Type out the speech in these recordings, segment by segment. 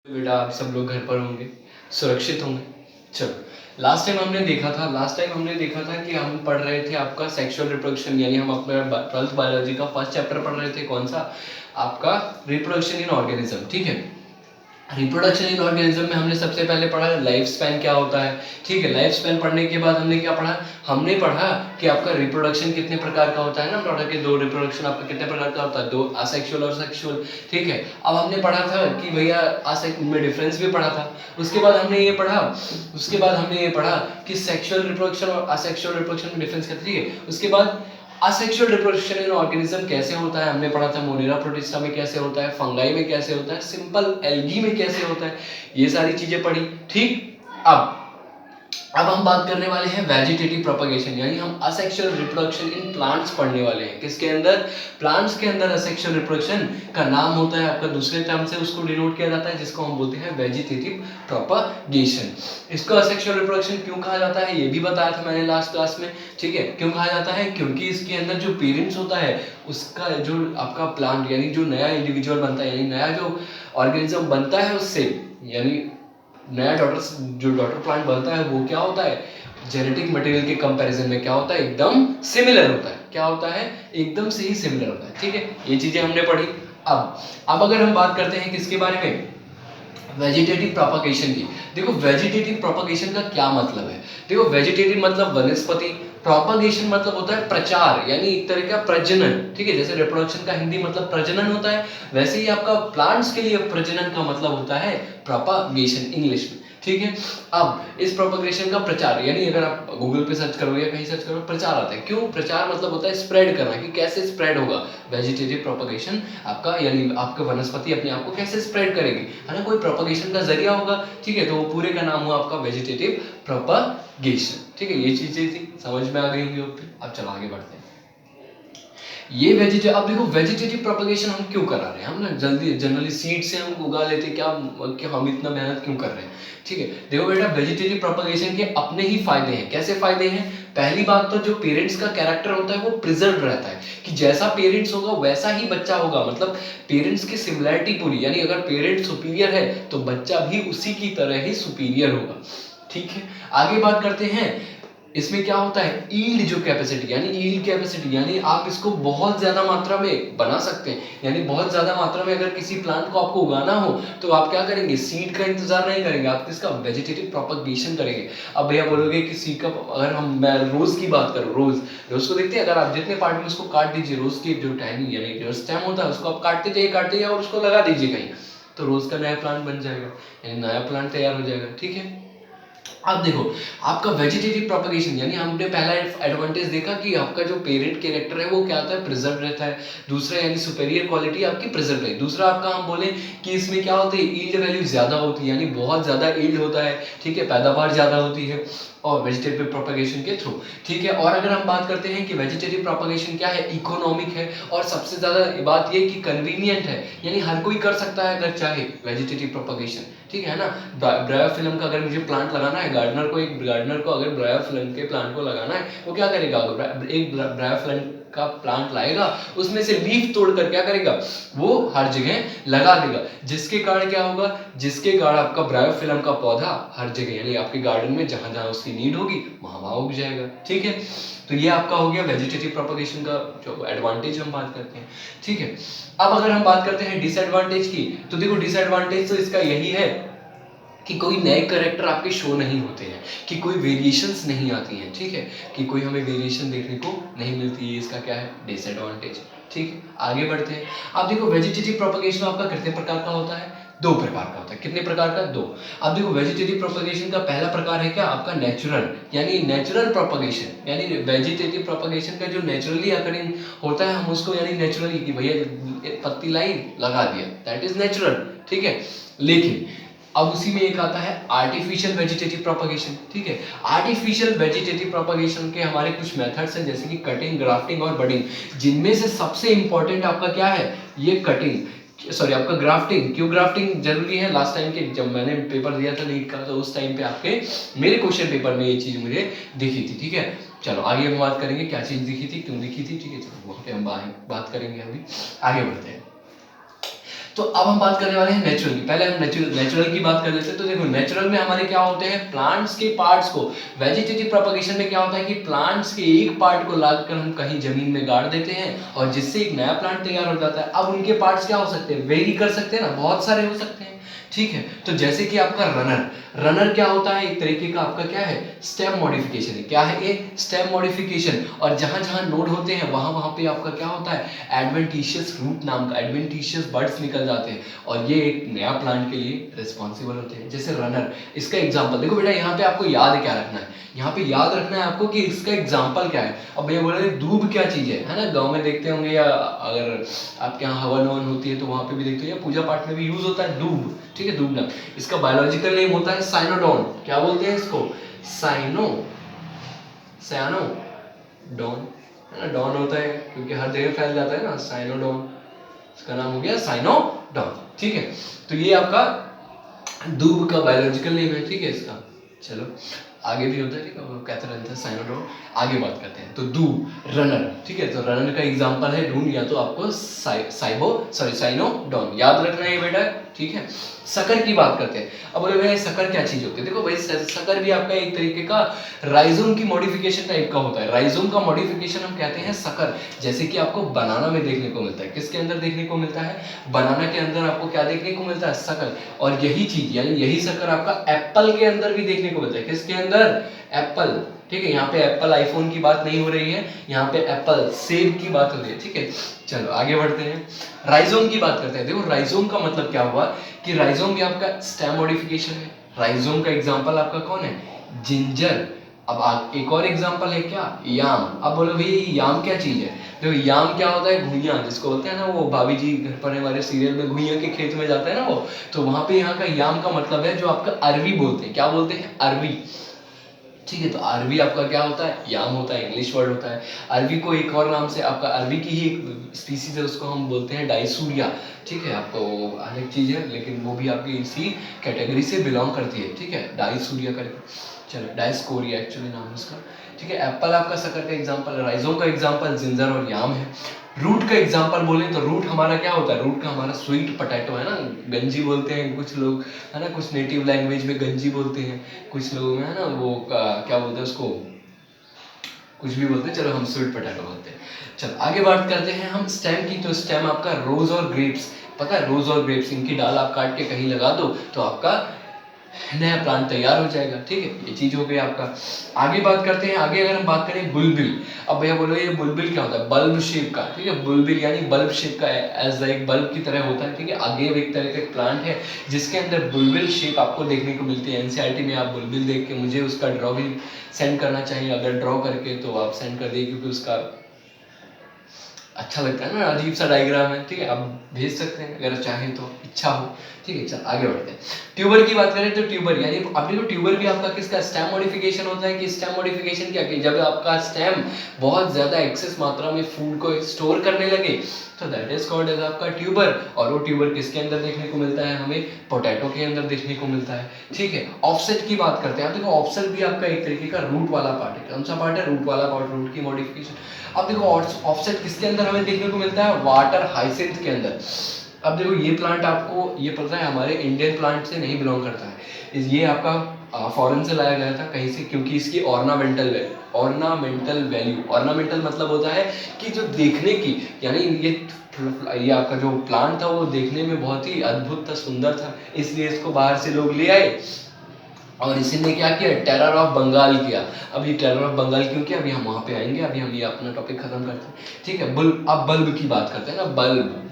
बेटा आप सब लोग घर पर होंगे, सुरक्षित होंगे। चलो लास्ट टाइम हमने देखा था कि हम पढ़ रहे थे आपका सेक्सुअल रिप्रोडक्शन, यानी हम अपने 12th बायोलॉजी का फर्स्ट चैप्टर पढ़ रहे थे। कौन सा? आपका रिप्रोडक्शन इन ऑर्गेनिज्म। ठीक है, रिप्रोडक्शन इन ऑर्गेनिज्म में हमने सबसे पहले पढ़ा लाइफ स्पैन क्या होता है। ठीक है, लाइफ स्पैन पढ़ने के बाद हमने क्या पढ़ा? हमने पढ़ा कि आपका रिप्रोडक्शन कितने प्रकार का होता है ना, पढ़ा कि दो रिप्रोडक्शन आपका कितने प्रकार का होता है, दो असेक्सुअल और सेक्सुअल। ठीक है, अब हमने पढ़ा था कि भैया में डिफरेंस भी पढ़ा था। उसके बाद हमने ये पढ़ा कि सेक्सुअल रिप्रोडक्शन और असेक्सुअल रिप्रोडक्शन में डिफरेंस क्या था। ठीक है, उसके बाद असेक्सुअल रिप्रोडक्शन इन ऑर्गेनिज्म कैसे होता है हमने पढ़ा था। मोनेरा प्रोटिस्टा में कैसे होता है, फंगाई में कैसे होता है, सिंपल एल्गी में कैसे होता है, ये सारी चीजें पढ़ी। ठीक, अब हम बात करने वाले हैं वेजिटेटिव प्रोपगेशन, यानी हम असेक्सुअल रिप्रोडक्शन इन प्लांट्स पढ़ने वाले हैं। किसके अंदर? प्लांट्स के अंदर असेक्सुअल रिप्रोडक्शन का नाम होता है आपका दूसरे टर्म से उसको डिनोट किया जाता है, जिसको हम बोलते हैं वेजिटेटिव प्रोपगेशन। इसको असेक्सुअल रिप्रोडक्शन क्यों कहा जाता है ये भी बताया था मैंने लास्ट क्लास में। ठीक है, क्यों कहा जाता है? क्योंकि इसके अंदर जो पेरेंट्स होता है उसका जो आपका प्लांट यानी जो नया इंडिविजुअल बनता है, यानी नया जो ऑर्गेनिज्म बनता है उससे, यानी नया डॉटर प्लांट बनता है वो क्या होता है, जेनेटिक मटेरियल के कंपैरिजन में क्या होता है, एकदम सिमिलर होता है। क्या होता है? एकदम से ही सिमिलर होता है। ठीक है, ये चीजें हमने पढ़ी। अब अगर हम बात करते हैं किसके बारे में, वेजिटेटिव प्रोपगेशन की। देखो वेजिटेटिव प्रोपगेशन का क्या मतलब है। देखो वेजिटेटिव मतलब वनस्पति, प्रोपगेशन मतलब होता है प्रचार, यानी एक तरह का प्रजनन। ठीक है, जैसे रिप्रोडक्शन का हिंदी मतलब प्रजनन होता है, वैसे ही आपका प्लांट्स के लिए प्रजनन का मतलब होता है प्रोपगेशन इंग्लिश में। ठीक है, अब इस प्रोपगेशन का प्रचार, यानी अगर आप गूगल पे सर्च करोगे या कहीं सर्च करोगे प्रचार आता है। क्यों? प्रचार मतलब होता है स्प्रेड करना, कि कैसे स्प्रेड होगा वेजिटेटिव प्रोपगेशन आपका, यानी आपका वनस्पति अपने आप को कैसे स्प्रेड करेगी, है ना, कोई प्रोपगेशन का जरिया होगा। ठीक है, तो वो पूरे का नाम हुआ आपका वेजिटेटिव प्रोपगेशन। ठीक है, ये चीजें थी, समझ में आ गई होंगी। अब चलो आगे बढ़ते हैं। ये वेजिटेटिव, अब देखो वेजिटेटिव प्रोपगेशन हम क्यों करा रहे हैं, हम ना जल्दी जनरली सीड से हम उगा लेते, क्या हम इतना मेहनत क्यों कर रहे हैं। ठीक है, देखो बेटा वेजिटेटिव प्रोपगेशन के अपने ही फायदे हैं। कैसे फायदे हैं? पहली बात तो जो पेरेंट्स का कैरेक्टर होता है वो प्रिजर्व रहता है, कि जैसा पेरेंट्स होगा वैसा ही बच्चा होगा, मतलब पेरेंट्स की सिमिलैरिटी पूरी, यानी अगर पेरेंट्स सुपीरियर है तो बच्चा भी उसी की तरह ही सुपीरियर होगा। ठीक है, आगे बात करते हैं। इसमें क्या होता है, ईल्ड जो कैपेसिटी, यानी ईल्ड कैपेसिटी, यानी आप इसको बहुत ज्यादा मात्रा में बना सकते हैं। यानी बहुत ज्यादा मात्रा में अगर किसी प्लांट को आपको उगाना हो तो आप क्या करेंगे, सीड का इंतजार नहीं करेंगे, आप किसका, वेजिटेटिव प्रोपगेशन करेंगे। अब भैया बोलोगे कि सीड का, अगर मैं रोज की बात करूँ, रोज को देखते हैं, अगर आप जितने पार्ट में उसको काट दीजिए, रोज की जो टाइमिंग यानी जो स्टेम होता है उसको आप काटते जाइए और उसको लगा दीजिए कहीं, तो रोज का नया प्लांट बन जाएगा, यानी नया प्लांट तैयार हो जाएगा। ठीक है, अब देखो आपका वेजिटेटिव प्रोपगेशन, यानी हमने पहला एडवांटेज देखा कि आपका जो पेरेंट कैरेक्टर है वो क्या होता है, प्रिजर्व रहता है। दूसरा यानी सुपेरियर क्वालिटी आपकी प्रिजर्व है। दूसरा आपका हम बोले कि इसमें क्या होता है, ईल्ड वैल्यू ज्यादा होती है, यानी बहुत ज्यादा ईल्ड होता है। ठीक है, पैदावार ज्यादा होती है और वेजिटेटिव प्रोपगेशन के थ्रू। ठीक है, और अगर हम बात करते हैं कि वेजिटेटिव प्रोपगेशन क्या है, इकोनॉमिक है, और सबसे ज्यादा बात ये कि कन्वीनियंट है, यानी हर कोई कर सकता है अगर चाहे वेजिटेटिव प्रोपगेशन। ठीक है ना, ब्रायोफिल्म का अगर मुझे प्लांट लगाना है, गार्डनर को अगर ब्रायोफिल्म के प्लांट को लगाना है, वो क्या करेगा, एक ब्रायोफिल्म का प्लांट लाएगा, उसमें से लीफ तोड़कर क्या करेगा, वो हर जगह लगा देगा, जिसके कारण क्या होगा, जिसके कारण आपका ब्रायोफिल्म का पौधा हर जगह, यानी आपके गार्डन में जहां जहां उसकी नीड होगी वहां उग जाएगा। ठीक है, तो ये आपका हो गया वेजिटेटिव प्रोपगेशन का जो एडवांटेज हम बात करते हैं। ठीक है, अब अगर हम बात करते हैं डिसएडवांटेज की, तो देखो डिसएडवांटेज तो इसका यही है कि कोई नए कैरेक्टर आपके शो नहीं होते हैं, कि कोई वेरिएशंस नहीं आती हैं। ठीक है, कि कोई हमें वेरिएशन देखने को नहीं मिलती है, इसका क्या है, डिसएडवांटेज। ठीक है, आगे बढ़ते हैं। अब देखो वेजिटेटिव प्रोपगेशन आपका कितने प्रकार का होता है, दो प्रकार का होता है। कितने प्रकार का, दो। अब देखो वेजिटेटिव प्रोपगेशन का पहला प्रकार है क्या, आपका नेचुरल, यानी नेचुरल प्रोपगेशन, यानी वेजिटेटिव प्रोपगेशन का जो नेचुरली अकरिंग होता है, हम उसको यानी नेचुरली कि भैया पत्ती लाई लगा दिया, दैट इज नेचुरल। ठीक है, लेकिन अब उसी में एक आता है आर्टिफिशियल वेजिटेटिव प्रोपगेशन। ठीक है, आर्टिफिशियल वेजिटेटिव प्रोपगेशन के हमारे कुछ मेथड्स हैं, जैसे कि कटिंग, ग्राफ्टिंग और बडिंग, जिनमें से सबसे इंपॉर्टेंट आपका क्या है, ये कटिंग, सॉरी आपका ग्राफ्टिंग। क्यों ग्राफ्टिंग जरूरी है, लास्ट टाइम के जब मैंने पेपर दिया था नीट का, तो उस टाइम पे आपके मेरे क्वेश्चन पेपर में ये चीज मुझे दिखी थी। ठीक है, चलो आगे हम बात करेंगे क्या चीज दिखी थी, क्यों दिखी थी। ठीक है, चलो वहां पे हम बात करेंगे, अभी आगे बढ़ते हैं। तो अब हम बात करने वाले हैं नेचुरल की। पहले हम नेचुरल की बात कर लेते हैं। तो देखो नेचुरल में हमारे क्या होते हैं, प्लांट्स के पार्ट्स को, वेजिटेटिव प्रोपगेशन में क्या होता है कि प्लांट्स के एक पार्ट को लाकर हम कहीं जमीन में गाड़ देते हैं और जिससे एक नया प्लांट तैयार हो जाता है। अब उनके पार्ट्स क्या हो सकते हैं, वेरी कर सकते हैं ना, बहुत सारे हो सकते हैं, ठीक है। तो जैसे कि आपका रनर क्या होता है, एक तरीके का आपका क्या है, स्टेम मॉडिफिकेशन है। क्या है ये, स्टेम मॉडिफिकेशन। और जहां जहां नोड होते हैं वहां वहां पे आपका क्या होता है, एडवेंटिशियस रूट नाम का, एडवेंटिशियस बर्ड्स निकल जाते हैं और ये एक नया प्लांट के लिए रिस्पॉन्सिबल होते हैं। जैसे रनर, इसका एग्जाम्पल देखो बेटा, यहाँ पे आपको याद क्या रखना है, यहाँ पे याद रखना है आपको कि इसका एग्जाम्पल क्या है। अब भैया बोल रहे दूब क्या चीज है ना, गांव में देखते होंगे या अगर आपके यहाँ हवन ववन होती है तो वहां पे भी देखते हो, या पूजा पाठ में भी यूज होता है दूब, ठीक है, दूब नाम। इसका बायोलॉजिकल नेम होता है साइनोडॉन। क्या बोलते हैं इसको, साइनोडॉन, है ना, डॉन होता है क्योंकि हर जगह फैल जाता है ना, साइनोडॉन, इसका नाम हो गया साइनोडॉन, ठीक है। तो ये आपका दूब का बायोलॉजिकल नेम है, ठीक है इसका। चलो आगे भी होता है, ठीक है, वो कहते रहते हैं साइनोडॉन। आगे बात करते हैं, तो दूब, रनर, ठीक है। तो रनर का एग्जांपल है ढूंढ, या तो आपको साइनोडॉन याद रखना है बेटा, ठीक है। शक्कर की बात करते हैं। अब बोले भाई शक्कर क्या चीज होती है, देखो भाई शक्कर भी आपका एक तरीके का राइजोम की मॉडिफिकेशन टाइप का होता है। राइजोम का मॉडिफिकेशन हम कहते हैं शक्कर। जैसे कि आपको बनाना में देखने को मिलता है, किसके अंदर देखने को मिलता है, बनाना के अंदर आपको क्या देखने को मिलता है, शक्कर। और यही चीज यानी यही शक्कर आपका एप्पल के अंदर भी देखने को मिलता है। किसके अंदर, एप्पल, ठीक है। यहाँ पे एप्पल आईफोन की बात नहीं हो रही है, यहाँ पे एप्पल सेब की बात हो रही है, ठीक है। चलो आगे बढ़ते हैं, राइजोम की बात करते हैं। देखो राइजोम का मतलब क्या हुआ कि राइजोम भी आपका स्टेम मॉडिफिकेशन है। राइजोम का एग्जांपल आपका कौन है, जिंजर। अब एक और एग्जांपल है क्या, याम। अब बोलो भाई याम क्या चीज है, देखो याम क्या होता है, घुइयां जिसको बोलते हैं ना, वो भाभी जी घर पर हमारे सीरियल में घुइयां के खेत में जाता है ना वो, तो वहां पे यहाँ का याम का मतलब है जो आपका अरवी बोलते हैं। क्या बोलते हैं, अरवी, ठीक है। तो अरवी आपका क्या होता है, याम होता है, इंग्लिश वर्ड होता है। अरवी को एक और नाम से आपका, अरवी की ही एक स्पीसीज है, उसको हम बोलते हैं डाइसूरिया, ठीक है। आपको अलग चीज है लेकिन वो भी आपकी इसी कैटेगरी से बिलोंग करती है, ठीक है, डाइसूरिया करके। चलो डाइस्कोरिया एक्चुअली नाम है उसका, ठीक है। एप्पल आपका शक्कर का एग्जांपल, राइजोम का एग्जांपल जिंजर और याम है। रूट का एग्जांपल बोले तो रूट हमारा क्या होता है, रूट का हमारा स्वीट पोटैटो है ना, गंजी बोलते हैं कुछ लोग, है ना, कुछ नेटिव लैंग्वेज में गंजी बोलते हैं, कुछ लोग है ना वो क्या बोलते हैं उसको, कुछ भी बोलते हैं, चलो हम स्वीट पोटैटो बोलते हैं। चलो आगे बात करते हैं हम स्टेम की। तो स्टेम आपका रोज और ग्रेप्स, पता है रोज और ग्रेप्स, इनकी डाल आप काट के कहीं लगा दो तो आपका नया प्लांट तैयार हो जाएगा, ठीक है। ये चीज हो गई आपका। आगे बात करते हैं, आगे अगर हम बात करें बुलबिल। अब भैया बोलो ये बुलबिल क्या होता है, बल्ब शेप का, ठीक है। बुलबिल यानी बल्ब शेप का, एज एक बल्ब की तरह होता है, ठीक है। आगे एक तरह का प्लांट है जिसके अंदर बुलबिल शेप आपको देखने को मिलती है। एनसीईआरटी में आप बुलबिल देख के मुझे उसका ड्रॉ भी सेंड करना चाहिए, अगर ड्रॉ करके तो आप सेंड कर दिए, क्योंकि उसका अच्छा लगता है ना, अजीब सा डायग्राम है, ठीक है। आप भेज सकते हैं अगर चाहें तो, इच्छा हो, ठीक है। चल आगे बढ़ते हैं। ट्यूबर की बात करें तो ट्यूबर यानी आपने को ट्यूबर भी आपका किसका, स्टेम मॉडिफिकेशन होता है। कि स्टेम मॉडिफिकेशन क्या, कि जब आपका स्टेम बहुत ज्यादा एक्सेस मात्रा में फूड को स्टोर करने लगे तो दैट इज कॉल्ड एज आपका ट्यूबर। और वो ट्यूबर किसके अंदर देखने को मिलता है, हमें पोटैटो के अंदर देखने को मिलता है, ठीक है। ऑफसेट की बात करते हैं। आप देखो ऑफसेट भी आपका एक तरीके का रूट वाला पार्ट है। कौन सा पार्ट है, रूट वाला पार्ट, रूट की मॉडिफिकेशन। अब देखो ऑफसेट किसके अंदर हमें देखने को मिलता है, वाटर हाइसिंथ के अंदर। अब देखो ये प्लांट आपको ये पता है हमारे इंडियन प्लांट से नहीं बिलोंग करता है, ये आपका फॉरेन से लाया गया था कहीं से, क्योंकि इसकी ऑर्नामेंटल वैल्यू, ऑर्नामेंटल मतलब होता है कि जो देखने की, यानी ये आपका जो प्लांट था वो देखने में बहुत ही अद्भुत था, सुंदर था, इसलिए इसको बाहर से लोग ले आए और इसी ने क्या किया, टेरर ऑफ बंगाल किया। अब ये टेरर ऑफ बंगाल क्यों किया, अभी हम वहां पे आएंगे, अभी हम ये अपना टॉपिक खत्म करते हैं, ठीक है। अब बल्ब की बात करते हैं ना,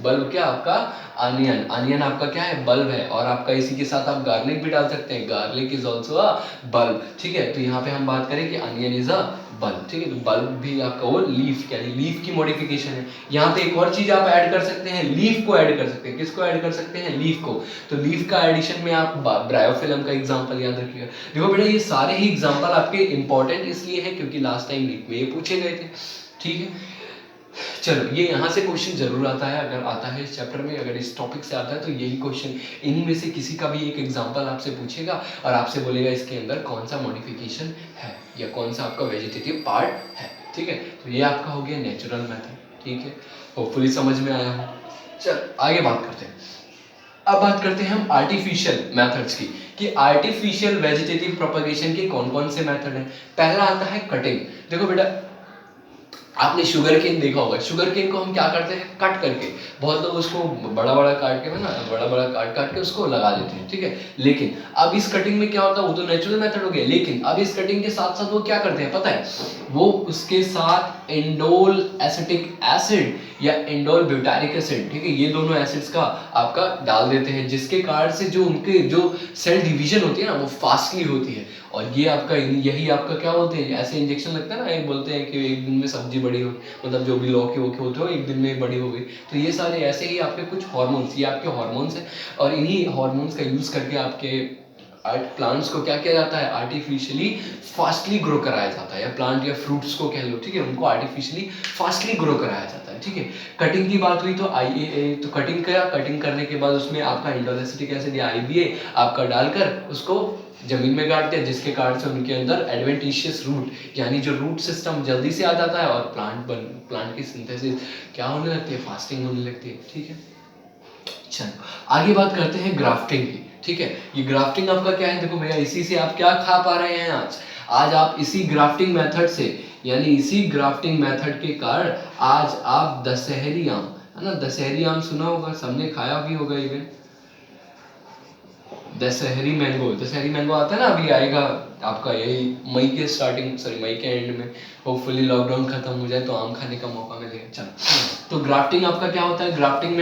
बल्ब क्या आपका, अनियन आपका क्या है, बल्ब है। और आपका इसी के साथ आप गार्लिक भी डाल सकते हैं, garlic is also a bulb, ठीक है। तो यहाँ पे हम बात करें कि अनियन इज अ बल्ब, ठीक है। तो बल्ब भी आपका वो लीफ, यानी लीफ की मॉडिफिकेशन है। यहाँ पे एक और चीज आप ऐड कर सकते हैं, लीफ को ऐड कर सकते हैं। किसको ऐड कर सकते हैं, लीफ को। तो लीफ का एडिशन में आप ब्रायोफिल्म का एग्जांपल याद रखिएगा। देखो बेटा ये सारे ही एग्जांपल आपके इंपॉर्टेंट इसलिए है क्योंकि लास्ट टाइम नीट में ये पूछे गए थे, ठीक है। चलो ये यहाँ से क्वेश्चन जरूर आता है, अगर आता है इस चैप्टर में, अगर इस टॉपिक से आता है तो यही क्वेश्चन, इन्हीं में से किसी का भी एक एग्जांपल आपसे पूछेगा और आपसे बोलेगा इसके अंदर कौन सा मॉडिफिकेशन है या कौन सा आपका वेजिटेटिव पार्ट है, ठीक है। तो ये आपका हो गया नेचुरल मेथड, ठीक है। होपफुली समझ में आया हो। चल आगे बात करते हैं। अब बात करते हैं हम आर्टिफिशियल मेथड्स की, कि आर्टिफिशियल वेजिटेटिव प्रोपगेशन के कौन कौन से मेथड हैं। पहला आता है कटिंग। देखो बेटा, आपने शुगर केन देखा होगा, शुगर केन को हम क्या करते हैं, कट करके, बहुत लोग उसको बड़ा बड़ा काट के ना, बड़ा बड़ा काट काट के उसको लगा देते हैं, ठीक है। लेकिन अब इस कटिंग में क्या होता है, वो तो नेचुरल मेथड हो गया, लेकिन अब इस कटिंग के साथ साथ वो क्या करते हैं पता है, वो उसके साथ इंडोल एसिटिक एसिड या इंडोल ब्यूटारिक एसिड, ठीक है, ये दोनों एसिड्स का आपका डाल देते हैं, जिसके कारण से जो उनके जो सेल डिवीजन होती है ना, वो फास्टली होती है। और ये आपका, यही आपका क्या बोलते हैं, ऐसे इंजेक्शन लगता है ना, एक बोलते हैं कि एक दिन में सब्जी बड़ी हो, मतलब जो भी लौकी वोके होते हो एक दिन में बड़ी हो गई, तो ये सारे ऐसे ही आपके कुछ हार्मोन्स, ये आपके हार्मोन्स हैं, और इन्हीं हार्मोन्स का यूज करके आपके प्लांट्स को क्या किया जाता है, आर्टिफिशियली फास्टली ग्रो कराया जाता है, या प्लांट या फ्रूट्स को कह लो, ठीक है, उनको आर्टिफिशियली फास्टली ग्रो कराया जाता है, ठीक है। कटिंग की बात हुई तो आईएए, तो कटिंग करा, कटिंग करने के बाद उसमें आपका इंडोल एसिटिक एसिड या आईबीए आपका डालकर उसको जमीन में गाड़ते हैं, जिसके कारण से उनके अंदर एडवेंटिशियस रूट, यानी जो रूट सिस्टम जल्दी से आ जाता है, और प्लांट की सिंथेसिस क्या होने लगती है, फास्टिंग होने लगती है, ठीक है। चलो आगे बात करते हैं ग्राफ्टिंग की, ठीक है। ये ग्राफ्टिंग आपका क्या है, देखो भैया, इसी से आप क्या खा पा रहे हैं आज आप इसी ग्राफ्टिंग मेथड से, यानी इसी ग्राफ्टिंग मेथड के कारण आज आप दशहरी आम, है ना, दशहरी आम सुना होगा, सबने खाया भी होगा, इवन दशहरी मैंगो आता है ना, अभी आएगा आपका यही मई के स्टार्टिंग, सॉरी मई के एंड में, होपफुली लॉकडाउन खत्म हो जाए तो आम खाने का मौका मिलेगा। चलो, तो ग्राफ्टिंग आपका क्या होता है, ग्राफ्टिंग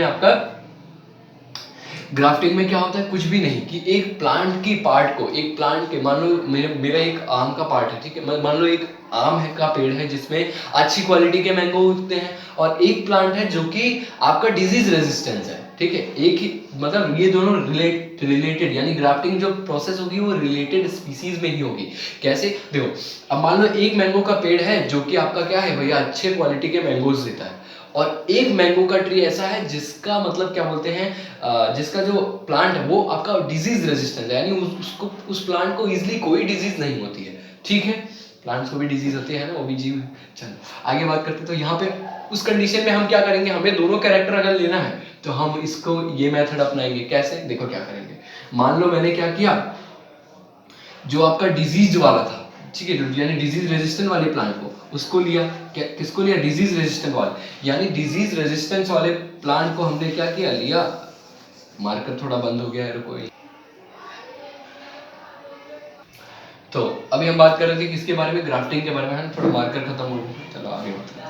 में क्या होता है, कुछ भी नहीं, कि एक प्लांट की पार्ट को, एक प्लांट के, मान लो मेरा एक आम का पार्ट है, ठीक है, मान लो एक आम है का पेड़ है जिसमें अच्छी क्वालिटी के मैंगो उगते हैं, और एक प्लांट है जो कि आपका डिजीज रेजिस्टेंस है, ठीक है, एक ही, मतलब ये दोनों रिलेटेड, यानी ग्राफ्टिंग जो प्रोसेस होगी वो रिलेटेड स्पीसीज में ही होगी। कैसे, देखो, अब मान लो एक मैंगो का पेड़ है जो कि आपका क्या है भैया, अच्छे क्वालिटी के मैंगोज देता है, और एक मैंगो का ट्री ऐसा है जिसका मतलब क्या बोलते हैं, जिसका जो प्लांट है वो आपका डिजीज रेजिस्टेंट है, यानी उसको, उस प्लांट को इजीली कोई डिजीज नहीं होती है, ठीक है, प्लांट्स को भी डिजीज होती है ना, वो भी जीव है। चलो आगे बात करते हैं, तो यहाँ पे उस कंडीशन में हम क्या करेंगे, हमें दोनों कैरेक्टर अगर लेना है तो हम इसको ये मेथड अपनाएंगे। कैसे, देखो क्या करेंगे, मान लो मैंने क्या किया, जो आपका डिजीज वाला था, ठीक है, यानी डिजीज रेजिस्टेंट वाले प्लांट को, उसको लिया, क्या किसको लिया, डिजीज रेजिस्टेंट वाले, यानी डिजीज रेजिस्टेंस वाले प्लांट को हमने क्या किया, लिया, मार्कर थोड़ा बंद हो गया है, रुको। तो अभी हम बात कर रहे थे किसके बारे में, ग्राफ्टिंग के बारे में, है थोड़ा मार्कर खत्म हो गया, चलो आगे बात करते हैं।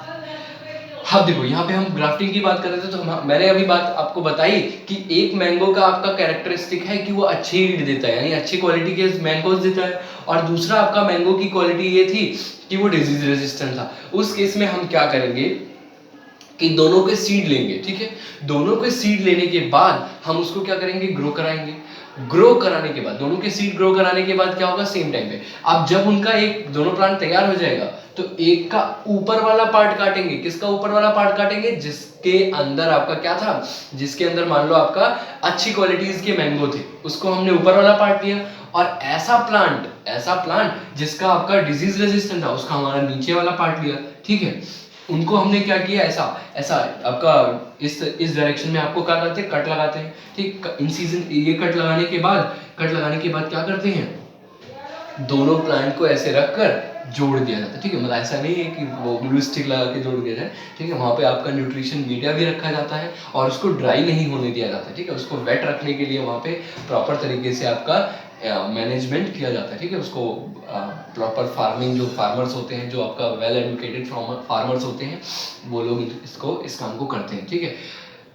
हाँ देखो, यहाँ पे हम ग्राफ्टिंग की बात कर रहे थे, तो मैंने अभी बात आपको बताई कि एक मैंगो का आपका कैरेक्टरिस्टिक है कि वो अच्छी ईल्ड देता है, यानी अच्छी क्वालिटी के मैंगोज देता है, और दूसरा आपका मैंगो की क्वालिटी ये थी कि वो डिजीज रेजिस्टेंट था। उस केस में हम क्या करेंगे कि दोनों के सीड लेंगे, ठीक है, दोनों के सीड लेने के बाद हम उसको क्या करेंगे, ग्रो कराएंगे, ग्रो कराने के बाद, दोनों के सीड ग्रो कराने के बाद क्या होगा, सेम टाइम पे अब जब उनका एक दोनों प्लांट तैयार हो जाएगा तो एक का ऊपर वाला पार्ट काटेंगे, किसका ऊपर वाला पार्ट काटेंगे, जिसके अंदर आपका क्या था, जिसके अंदर मान लो आपका अच्छी क्वालिटीज के मैंगो थे, उसको हमने ऊपर वाला पार्ट लिया, और ऐसा प्लांट जिसका आपका डिजीज रेजिस्टेंट था उसका हमारा नीचे वाला पार्ट लिया, ठीक है। उनको हमने क्या किया, ऐसा आपका इस डायरेक्शन में आपको क्या करते हैं, कट लगाते हैं, ठीक, इंसिजन, ये कट लगाने के बाद क्या करते हैं, दोनों प्लांट को ऐसे रखकर जोड़ दिया जाता है, ठीक है, मतलब ऐसा नहीं है कि वो ग्लू स्टिक लगा के जोड़ दिया जाए, ठीक है, वहाँ पे आपका न्यूट्रिशन मीडिया भी रखा जाता है, और उसको ड्राई नहीं होने दिया जाता है, ठीक है, उसको वेट रखने के लिए वहाँ पे प्रॉपर तरीके से आपका मैनेजमेंट किया जाता है, ठीक है, उसको प्रॉपर फार्मिंग, जो फार्मर्स होते हैं, जो आपका वेल एजुकेटेड फार्मर्स होते हैं, वो लोग इस काम को करते हैं, ठीक है।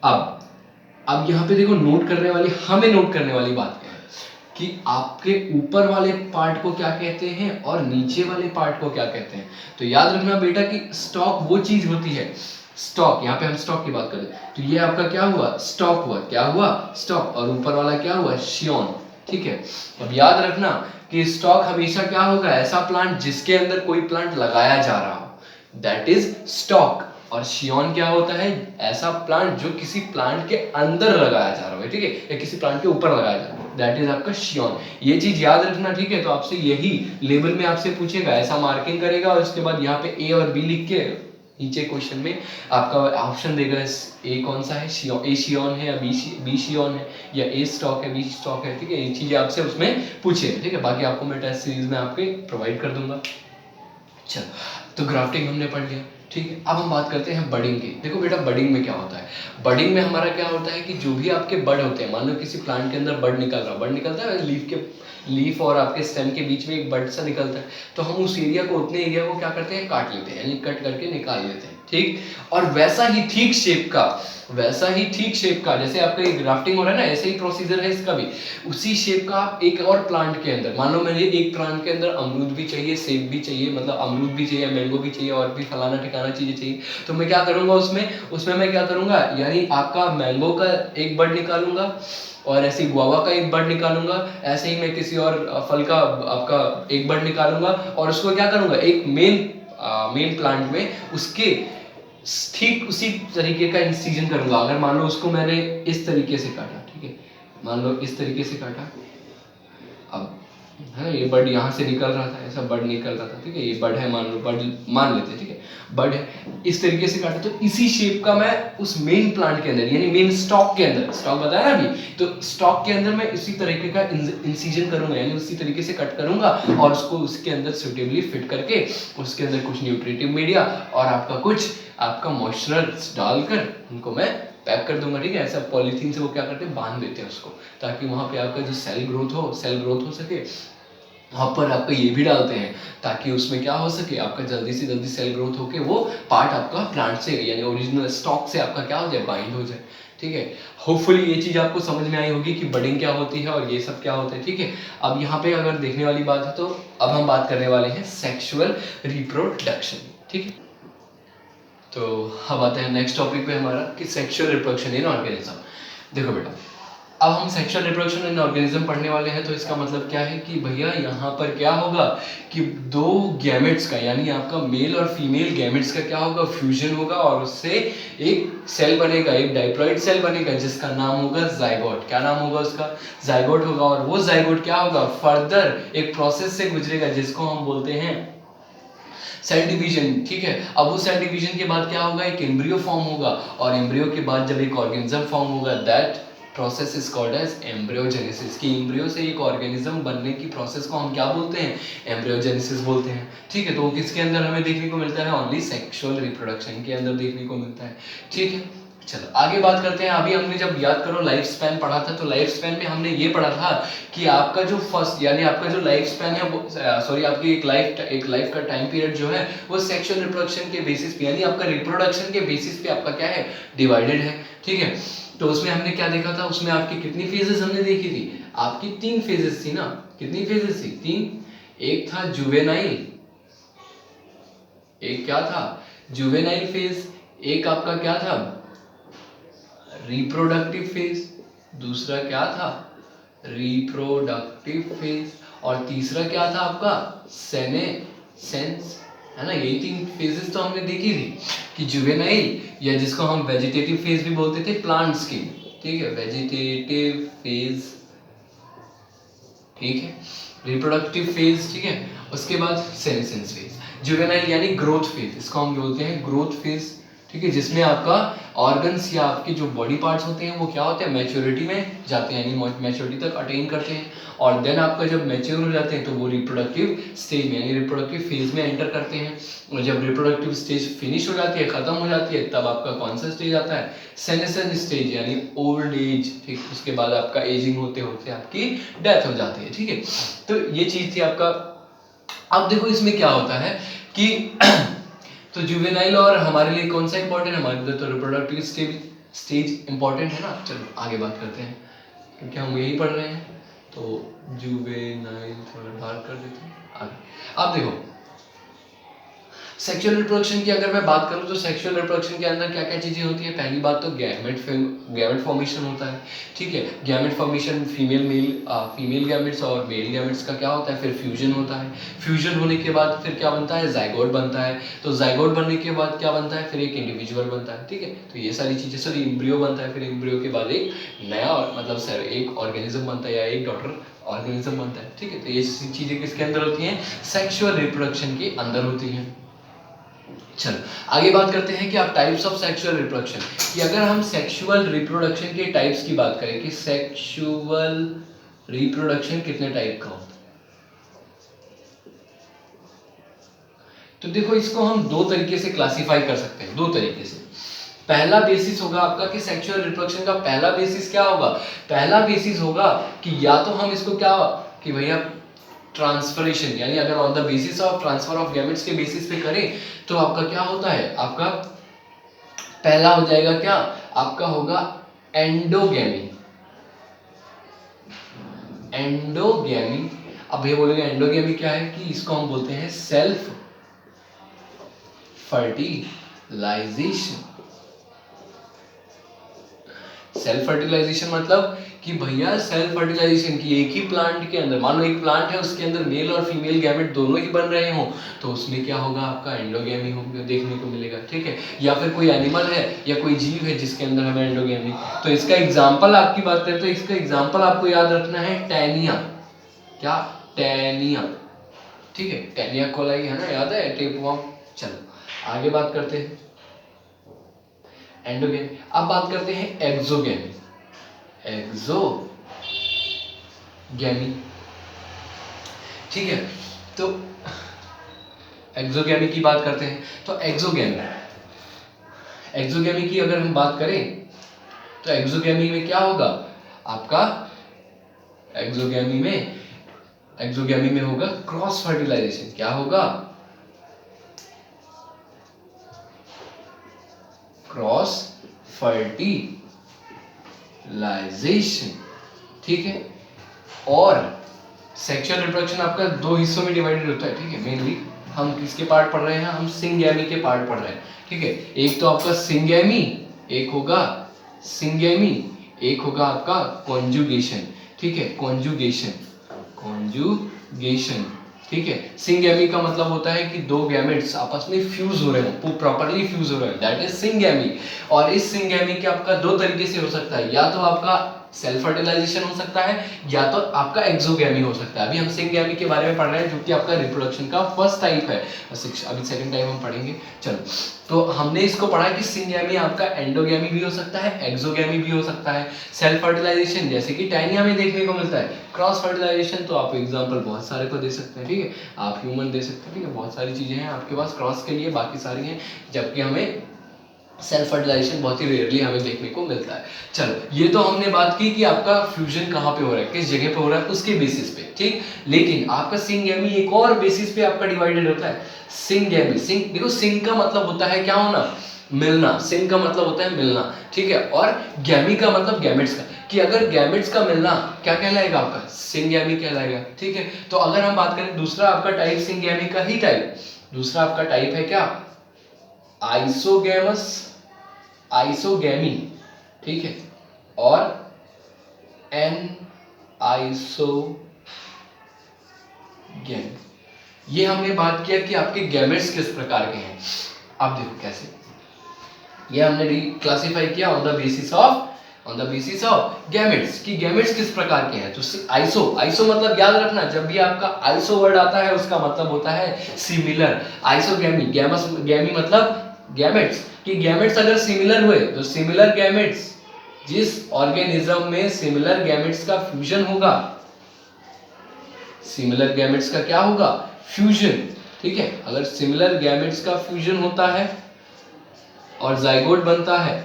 अब यहाँ पे देखो, हमें नोट करने वाली बात क्या है कि आपके ऊपर वाले पार्ट को क्या कहते हैं और नीचे वाले पार्ट को क्या कहते हैं। तो याद रखना बेटा कि स्टॉक वो चीज होती है, स्टॉक, यहाँ पे हम स्टॉक की बात करें तो ये आपका क्या हुआ, स्टॉक हुआ, क्या हुआ, स्टॉक, और ऊपर वाला क्या हुआ, शियोन, ठीक है। अब याद रखना कि स्टॉक हमेशा क्या होगा, ऐसा प्लांट जिसके अंदर कोई प्लांट लगाया जा रहा हो, दैट इज स्टॉक, और शियोन क्या होता है, ऐसा प्लांट जो किसी प्लांट के अंदर लगाया जा रहा है, ठीक है, या किसी प्लांट के ऊपर लगाया जा रहा है, दैट इज आपका शियोन। ये चीज याद रखना, ठीक है। तो आपसे यही लेबल में आपसे पूछेगा, ऐसा मार्किंग करेगा और उसके बाद यहाँ पे ए और बी लिख के नीचे क्वेश्चन में आपका ऑप्शन देगा, ए कौन सा है, ए शियॉन है या बी शियॉन है या ए स्टॉक है बी स्टॉक है, ठीक है। ये चीजें आपसे उसमें पूछे, ठीक है। बाकी आपको मैं टेस्ट सीरीज में आपके प्रोवाइड कर दूंगा। चलो, तो ग्राफ्टिंग हमने पढ़ लिया, ठीक है। अब हम बात करते हैं बडिंग की। देखो बेटा, बडिंग में क्या होता है, बडिंग में हमारा क्या होता है कि जो भी आपके बड होते हैं, मान लो किसी प्लांट के अंदर बड निकल रहा, बड निकलता है लीफ और आपके स्टेम के बीच में एक बड सा निकलता है, तो हम उस एरिया को, उतने एरिया को क्या करते हैं, काट लेते हैं, यानी कट करके निकाल लेते हैं, ठीक। और वैसा ही ठीक शेप का जैसे आपका ये ग्राफ्टिंग हो रहा है ना, ऐसे ही प्रोसीजर है इसका भी। उसी शेप का आप एक और प्लांट के अंदर, मान लो मुझे एक प्लांट के अंदर अमरूद भी चाहिए, सेब भी चाहिए, मतलब अमरूद भी चाहिए, मैंगो भी चाहिए और भी फलाना ठिकाना चीजें चाहिए, तो मैं क्या करूंगा उसमें मैं क्या करूंगा, यानी आपका मैंगो का एक बड निकालूंगा और ऐसे ही गुआवा का एक बड निकालूंगा, ऐसे ही मैं किसी और फल का आपका एक बड निकालूंगा और उसको क्या करूंगा, एक मेन प्लांट में उसके ठीक उसी तरीके का इंसिजन करूंगा। अगर मान लो उसको मैंने इस तरीके से काटा, ठीक है, मान लो इस तरीके से काटा, अब है ये बड यहाँ से निकल रहा था, ऐसा बड निकल रहा था, ठीक है, ये बड है, मान लो बड मान लेते हैं, ठीक है, बड है, इस तरीके से काटा, तो इसी शेप का मैं उस मेन प्लांट के अंदर, यानी मेन स्टॉक के अंदर, स्टॉक बताया ना अभी, तो स्टॉक के अंदर मैं इसी तरीके का इंसिजन करूंगा, यानी उसी तरीके से कट करूंगा और उसको उसके अंदर सुटेबली फिट करके उसके अंदर कुछ न्यूट्रिटिव मीडिया और आपका मॉइस्चर डालकर उनको मैं पैक कर दूंगा, ठीक है। ऐसा पॉलीथीन से वो क्या करते हैं, बांध देते हैं उसको, ताकि वहां पे आपका जो सेल ग्रोथ हो सके। वहां पर आपका ये भी डालते हैं ताकि उसमें क्या हो सके, आपका जल्दी से जल्दी सेल ग्रोथ होके वो पार्ट आपका प्लांट से, यानी ओरिजिनल स्टॉक से आपका क्या हो जाए, बाइंड हो जाए, ठीक है। होपफुली ये चीज आपको समझ में आई होगी कि बडिंग क्या होती है और ये सब क्या होता है, ठीक है। अब यहाँ पे अगर देखने वाली बात है तो अब हम बात करने वाले हैं सेक्सुअल रिप्रोडक्शन, ठीक है। तो अब आते हैं नेक्स्ट टॉपिक पे हमारा कि सेक्सुअल रिप्रोडक्शन इन ऑर्गेनिज्म। देखो बेटा, अब हम सेक्सुअल रिप्रोडक्शन इन ऑर्गेनिज्म पढ़ने वाले हैं, तो इसका मतलब क्या है कि भैया यहाँ पर क्या होगा कि दो गैमेट्स का, यानी आपका मेल और फीमेल गैमेट्स का क्या होगा, फ्यूजन होगा और उससे एक सेल बनेगा, एक डाइप्लॉइड सेल बनेगा जिसका नाम होगा जाइगोट। क्या नाम होगा उसका, जाइगोट होगा। और वो जाइगोट क्या होगा, फर्दर एक प्रोसेस से गुजरेगा जिसको हम बोलते हैं सेल डिवीजन, ठीक है। अब वो सेल डिवीजन के बाद क्या होगा, एक एम्ब्रियो फॉर्म होगा और एम्ब्रियो के बाद जब एक ऑर्गेनिज्म फॉर्म होगा, that process is called as embryogenesis. कि एम्ब्रियो से एक ऑर्गेनिज्म बनने की प्रोसेस को हम क्या बोलते हैं, एम्ब्रियोजेनेसिस बोलते हैं, ठीक है। तो किसके अंदर हमें देखने को मिलता है, ओनली सेक्सुअल रिप्रोडक्शन के अंदर देखने को मिलता है, ठीक है। चलो आगे बात करते हैं। अभी हमने जब याद करो लाइफ स्पैन पढ़ा था, तो लाइफ स्पैन में हमने ये पढ़ा था कि आपका जो फर्स्ट, यानी आपका जो लाइफ स्पैन है वो आपकी एक लाइफ का टाइम पीरियड जो है वो सेक्सुअल रिप्रोडक्शन के बेसिस पे, यानी आपका रिप्रोडक्शन के बेसिस पे आपका क्या है, डिवाइडेड है, ठीक है। तो उसमें हमने क्या देखा था, उसमें आपकी कितनी फेजेस हमने देखी थी, आपकी 3 फेजेस थी ना, कितनी फेजेस थी, 3। एक था जुवेनाइल, एक क्या था, जुवेनाइल फेज, एक आपका क्या था, रिप्रोडक्टिव फेज, दूसरा क्या था, रिप्रोडक्टिव फेज, और तीसरा क्या था आपका सेनेसेंस, है ना। यही 3 फेजेस तो हमने देखी थी कि जुवेनाइल, या जिसको हम वेजिटेटिव फेज भी बोलते थे प्लांट्स की, ठीक है, वेजिटेटिव फेज, ठीक है, रिप्रोडक्टिव फेज, ठीक है, उसके बाद सेनेसेंस फेज। जुवेनाइल यानी ग्रोथ फेज, इसको हम बोलते हैं ग्रोथ फेज, ठीक है, जिसमें आपका ऑर्गन्स या आपके जो बॉडी पार्ट्स होते हैं वो क्या होते हैं, मैच्योरिटी में जाते हैं, यानी मैच्योरिटी तक अटेन करते हैं, और देन आपका जब मैच्योर हो जाते हैं तो वो रिप्रोडक्टिव स्टेज में, यानी रिप्रोडक्टिव फेज में एंटर करते हैं। और जब रिप्रोडक्टिव स्टेज फिनिश हो जाती है, खत्म हो जाती है, तब आपका कौन सा स्टेज आता है, सेनेसेंस स्टेज, यानी ओल्ड एज, ठीक। उसके बाद आपका एजिंग होते होते आपकी डेथ हो जाती है, ठीक है। तो ये चीज थी आपका। अब देखो इसमें क्या होता है कि तो जुवेनाइल और हमारे लिए कौन सा इंपॉर्टेंट है, हमारे लिए तो रिप्रोडक्टिव स्टेज इंपॉर्टेंट है ना। चलो आगे बात करते हैं क्योंकि हम यही पढ़ रहे हैं, तो जुवेनाइल थोड़ा डार्क कर देते हैं आगे। अब देखो सेक्सुअल रिप्रोडक्शन की अगर मैं बात करूं तो सेक्सुअल रिप्रोडक्शन के अंदर क्या क्या चीजें होती है। पहली बात तो गैमेट फॉर्मेशन होता है, ठीक है। गैमेट फॉर्मेशन फीमेल गैमेट्स और मेल गैमेट्स का क्या होता है, फिर फ्यूजन होता है। फ्यूजन होने के बाद फिर क्या बनता है, जाइगोट बनता है। तो जाइगोट बनने के बाद क्या बनता है, फिर एक इंडिविजुअल बनता है, ठीक है। तो ये सारी चीजें, सॉरी एम्ब्रियो बनता है, फिर एम्ब्रियो के बाद एक नया मतलब सर एक ऑर्गेनिज्म बनता है या एक डॉटर ऑर्गेनिज्म बनता है, ठीक है। तो ये चीजें किसके अंदर होती हैं, सेक्सुअल रिप्रोडक्शन के अंदर होती हैं। चलो आगे बात करते हैं कि आप टाइप्स ऑफ सेक्सुअल रिप्रोडक्शन, कि अगर हम सेक्सुअल रिप्रोडक्शन के टाइप्स की बात करें कि सेक्सुअल रिप्रोडक्शन कितने टाइप का होता है, तो देखो इसको हम दो तरीके से क्लासिफाई कर सकते हैं, दो तरीके से। पहला बेसिस होगा आपका कि सेक्सुअल रिप्रोडक्शन का पहला बेसिस क्या होगा, पहला बेसिस होगा कि या तो हम इसको क्या कि भैया ट्रांसफरेशन, यानी अगर on the basis of transfer of gametes के बेसिस पे करें तो आपका क्या होता है, आपका पहला हो जाएगा क्या, आपका होगा एंडोगैमी। एंडोगैमी, अब ये बोलेगा एंडोगैमी क्या है, कि इसको हम बोलते हैं सेल्फ फर्टिलाइजेशन। सेल्फ फर्टिलाइजेशन मतलब कि भैया सेल्फ फर्टिलाइजेशन की एक ही प्लांट के अंदर, मान लो एक प्लांट है उसके अंदर मेल और फीमेल गैमेट दोनों ही बन रहे हो, तो उसमें क्या होगा, आपका एंडोगैमी होगा, देखने को मिलेगा, ठीक है। या फिर कोई एनिमल है या कोई जीव है जिसके अंदर हमें एंडोगैमी, तो इसका एग्जाम्पल आपकी बात करें तो इसका एग्जाम्पल आपको याद रखना है टैनिया। क्या, टैनिया, ठीक है, टैनिया कोलाई है ना, याद है, टेपवर्म। चलो आगे बात करते हैं एंडोगैमी। अब बात करते हैं एक्सोगैमी। एक्सोगैमी, ठीक है, तो एक्सोगैमी की बात करते हैं। तो एक्सोगैमी की अगर हम बात करें तो एक्सोगैमी में क्या होगा आपका, एक्सोगैमी में होगा क्रॉस फर्टिलाइजेशन। क्या होगा, क्रॉस फर्टिलाइजेशन, ठीक है। और सेक्सुअल रिप्रोडक्शन आपका दो हिस्सों में डिवाइडेड होता है, ठीक है। मेनली हम किसके पार्ट पढ़ रहे हैं, हम सिंगैमी के पार्ट पढ़ रहे हैं, ठीक है। एक तो आपका सिंगैमी, एक होगा सिंगैमी, एक होगा आपका कॉन्जुगेशन, ठीक है, कॉन्जुगेशन, ठीक है। सिंगैमी का मतलब होता है कि दो गैमेट्स आपस में फ्यूज हो रहे हो, प्रॉपर्ली फ्यूज हो रहे हो, दैट इज सिंगैमी। और इस सिंगैमी के आपका दो तरीके से हो सकता है, या तो आपका सेल्फ फर्टिलाइजेशन हो सकता है या तो आपका एक्सोगैमी हो सकता है। अभी हम सिंगैमी के बारे में पढ़ रहे हैं जो कि आपका रिप्रोडक्शन का फर्स्ट टाइप है, अभी सेकंड टाइप हम पढ़ेंगे। चलो, तो हमने इसको पढ़ा कि सिंगैमी आपका एंडोगैमी भी हो सकता है, एक्सोगैमी भी हो सकता है। सेल्फ फर्टिलाइजेशन जैसे कि टैनिया में देखने को मिलता है, क्रॉस फर्टिलाइजेशन तो आप एग्जांपल बहुत सारे को दे सकते हैं, ठीक है, आप ह्यूमन दे सकते हैं, ठीक है, बहुत सारी चीजें हैं आपके पास क्रॉस के लिए, बाकी सारी हैं, जबकि हमें सेल्फ फर्टिलाइजेशन बहुत ही रेयरली हमें देखने को मिलता है। चलो, ये तो हमने बात की कि आपका फ्यूजन कहाँ पे हो रहा है, किस जगह पे हो रहा है, उसके बेसिस पे, ठीक। लेकिन आपका सिंगैमी एक और बेसिस पे आपका डिवाइडेड होता है, सिंगैमी। सिंग, देखो सिंग का मतलब होता है क्या होना, मिलना, सिंग का मतलब होता है मिलना, ठीक है। और गैमी का मतलब गैमेट्स का, कि अगर गैमेट्स का मिलना क्या कहलाएगा, आपका सिंगैमी कहलाएगा, ठीक है। तो अगर हम बात करें दूसरा आपका टाइप सिंगैमी का ही टाइप, दूसरा आपका टाइप है क्या, आइसोगैमस, आइसोगैमी, ठीक है, और एन आइसोगैमी। ये हमने बात किया कि आपके गैमेट्स किस प्रकार के हैं। अब देखो कैसे, ये हमने क्लासिफाई किया on the basis of gametes, कि गैमेट्स किस प्रकार के हैं। तो आइसो मतलब याद रखना, जब भी आपका आइसो वर्ड आता है उसका मतलब होता है सिमिलर। आइसोगैमी, गैमी मतलब गैमेट्स, कि गैमेट्स अगर सिमिलर हुए तो सिमिलर गैमेट्स, जिस ऑर्गेनिज्म में सिमिलर गैमेट्स का फ्यूजन होगा, सिमिलर गैमेट्स का क्या होगा, फ्यूजन, ठीक है। अगर सिमिलर गैमेट्स का फ्यूजन होता है और जाइगोट बनता है,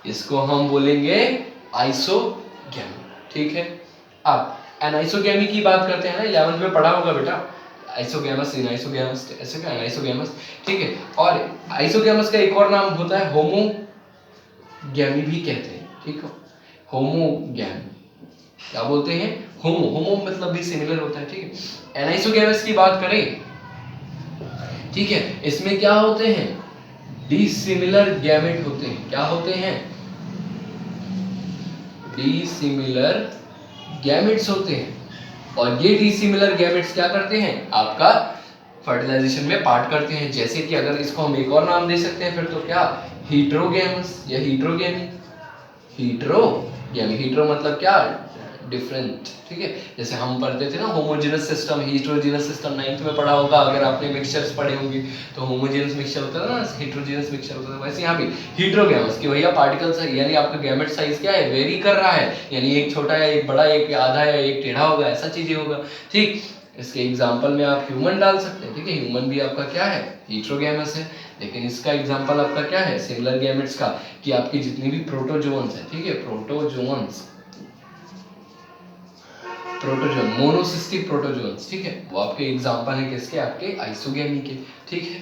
इसको हम बोलेंगे आइसोगैमी, ठीक है। अब एनाइसोगैमी की बात करते हैं ना, 11th में पढ़ा होगा बेटा, आइसोगैमस, इनआइसोगैमस, ऐसे क्या एनाइसोगैमस, ठीक है। और आइसोगैमस का एक और नाम होता है होमोगैमी भी कहते हैं, ठीक है, होमोगैमी, क्या बोलते हैं, होमो मतलब भी सिमिलर होता है, ठीक है। एनाइसोगैमस की बात करें, ठीक है, इसमें क्या होते हैं, डिसिमिलर गैमेट होते हैं। क्या होते हैं, डिसिमिलर गैमेट्स होते हैं। और ये डिसिमिलर गैमेट्स क्या करते हैं, आपका फर्टिलाइजेशन में पार्ट करते हैं। जैसे कि अगर इसको हम एक और नाम दे सकते हैं फिर तो क्या, हीट्रोगैमस या हीट्रोगैमी। हीट्रो मतलब क्या, डिफरेंट, ठीक है। जैसे हम पढ़ते थे ना homogeneous system, heterogeneous system, 9th में पढ़ा होगा अगर आपने मिक्सचर्स पढ़े होंगे, तो होमोजेनस मिक्सचर होता था ना, हेटेरोजेनस मिक्सचर होता था। वैसे यहाँ पे हेटेरोगैमस कि भैया पार्टिकल साइज यानी आपका गैमेट साइज क्या है, वेरी कर रहा है, यानी एक छोटा है, एक बड़ा, एक आधा है, एक टेढ़ा होगा, ऐसा चीजें होगा, ठीक। इसके एग्जाम्पल में आप ह्यूमन डाल सकते हैं, ठीक है। ह्यूमन भी आपका क्या है, हेटेरोगैमस है। लेकिन इसका एग्जाम्पल आपका क्या है, सिमिलर गैमेट्स का, कि आपकी जितनी भी प्रोटोजोन्स है, ठीक है, प्रोटोजोन्स, मोनोसिस्टिक प्रोटोजोन्स, ठीक है, वो आपके एग्जाम्पल है किसके, आपके आइसोगैमी के, ठीक है।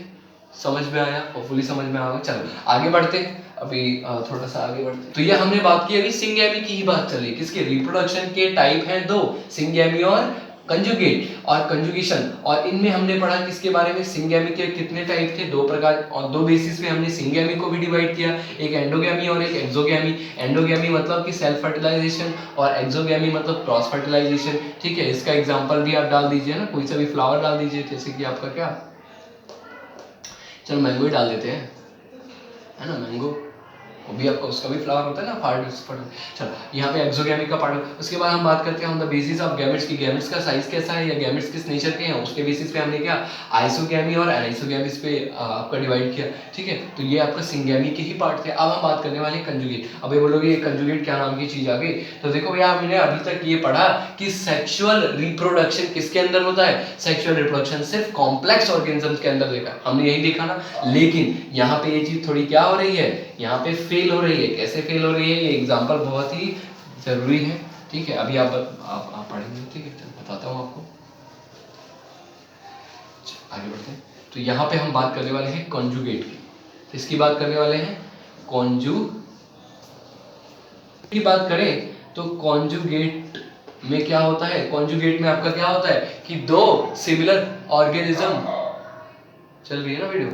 समझ में आया, होपफुली समझ में आया। चलो आगे बढ़ते हैं, अभी थोड़ा सा आगे बढ़ते हैं। तो ये हमने बात की, अभी सिंगैमी की ही बात चल रही है, किसके, रिप्रोडक्शन के टाइप हैं दो, सिंगैमी और कंजुगेट और कंजुगेशन। और इनमें हमने पढ़ा किसके बारे में, सिंगैमी के कितने टाइप थे, दो प्रकार, और दो बेसिस पे हमने सिंगैमी को भी डिवाइड किया, एक एंडोगैमी और एक एक्सोगैमी। एंडोगैमी मतलब कि सेल्फ फर्टिलाइजेशन, और एक्सोगैमी मतलब क्रॉस फर्टिलाइजेशन, ठीक है। इसका एग्जांपल भी आप डाल दीजिए ना, कोई सा भी फ्लावर डाल दीजिए, जैसे कि आपका क्या, चलो मैंगो ही डाल देते हैं, है ना, मैंगो, वो भी आपका उसका भी फ्लावर होता है ना, पार्ट। चलो यहाँ पे एक्सोगैमी का पार्ट। उसके बाद हम बात करते हैं on the basis of gametes की, गैमेट्स का साइज कैसा है या गैमेट्स किस नेचर के हैं, उसके बेसिस पे हमने क्या आइसोगैमी और एनाइसोगैमी पे आपका डिवाइड किया, ठीक है। तो ये आपका सिंगैमी के ही पार्ट थे। अब हम बात करने वाले हैं कंजुगेट। अब ये बोलोगे ये कंजुगेट क्या नाम की चीज आ गई, तो देखो भैया हमने अभी तक ये पढ़ा कि सेक्सुअल रिप्रोडक्शन किसके अंदर होता है, सेक्सुअल रिप्रोडक्शन सिर्फ कॉम्प्लेक्स ऑर्गेनिजम्स के अंदर देखा, हमने यही देखा ना। लेकिन यहाँ पे ये चीज थोड़ी क्या हो रही है, यहाँ पे फेल हो रही है। कैसे फेल हो रही है, ये एग्जांपल बहुत ही जरूरी है, ठीक है। अभी आप पढ़ेंगे, ठीक है, बताता हूँ आपको। आगे बढ़ते हैं। तो यहाँ पे हम बात करने वाले हैं कॉन्जुगेट की, तो इसकी बात करने वाले हैं कॉन्जुगेट की बात करें तो कॉन्जुगेट में क्या होता है, कॉन्जुगेट में आपका क्या होता है कि दो सिमिलर ऑर्गेनिज्म, चल रही है ना वीडियो।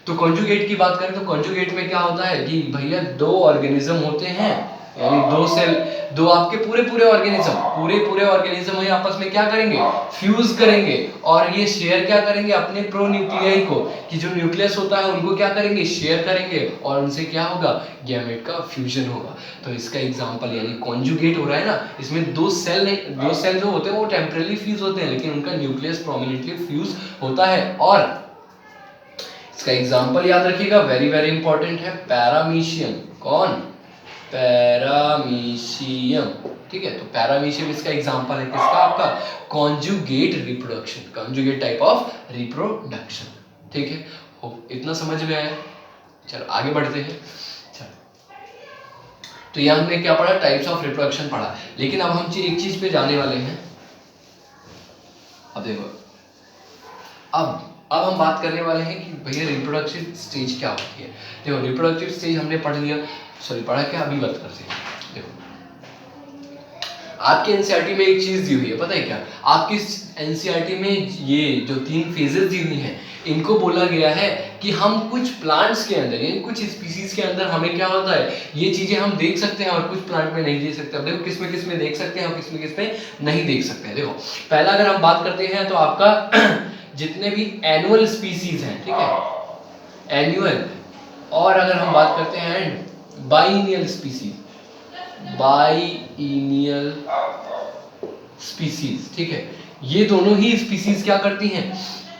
तो कॉन्जुगेट की बात करें तो कॉन्जुगेट में क्या होता है कि भैया दो ऑर्गेनिज्म होते हैं, यानी दो सेल, दो आपके पूरे ऑर्गेनिज्म ये आपस में क्या करेंगे, फ्यूज करेंगे, और ये शेयर क्या करेंगे अपने प्रोन्यूक्लियाई को, कि जो न्यूक्लियस होता है उनको क्या करेंगे, शेयर करेंगे, और उनसे क्या होगा, गैमेट का फ्यूजन होगा। तो इसका एग्जांपल यानी कॉन्जुगेट हो रहा है ना, इसमें दो सेल जो होते हैं वो टेम्परेली फ्यूज होते हैं, लेकिन उनका न्यूक्लियस प्रोमिनेंटली फ्यूज होता है। और इसका एग्जांपल याद रखिएगा, वेरी वेरी इंपॉर्टेंट है, पैरामीशियम। कौन, पैरामीशियम, ठीक है। तो पैरामीशियम इसका एग्जांपल है किसका, आपका conjugate reproduction, conjugate type of reproduction, ठीक है। इतना समझ में आया, चलो आगे बढ़ते हैं। तो यहां हमने क्या पढ़ा, टाइप्स ऑफ रिप्रोडक्शन पढ़ा, लेकिन अब हम एक चीज पे जाने वाले हैं। अब देखो, अब हम बात करने वाले हैं कि भैया रिप्रोडक्टिव स्टेज क्या होती है। देखो रिप्रोडक्टिव स्टेज हमने पढ़ लिया, पढ़ा क्या, अभी बात करते हैं। देखो आपके एनसीईआरटी में एक चीज दी हुई है, पता है क्या, आपकी एनसीईआरटी में ये जो 3 फेजेस दी हुई हैं, इनको बोला गया है कि हम कुछ प्लांट्स के अंदर यानी कुछ स्पीसीज के अंदर हमें क्या होता है, ये चीजें हम देख सकते हैं और कुछ प्लांट में नहीं देख सकते। अब देखो किस में देख सकते हैं और किस में नहीं देख सकते हैं। देखो पहला अगर हम बात करते हैं तो आपका जितने भी एनुअल स्पीसीज हैं, ठीक है, एनुअल, और अगर हम बात करते हैं बाइनियल स्पीसीज, बाइनियल स्पीसीज, ठीक है, ये दोनों ही स्पीसीज क्या करती हैं,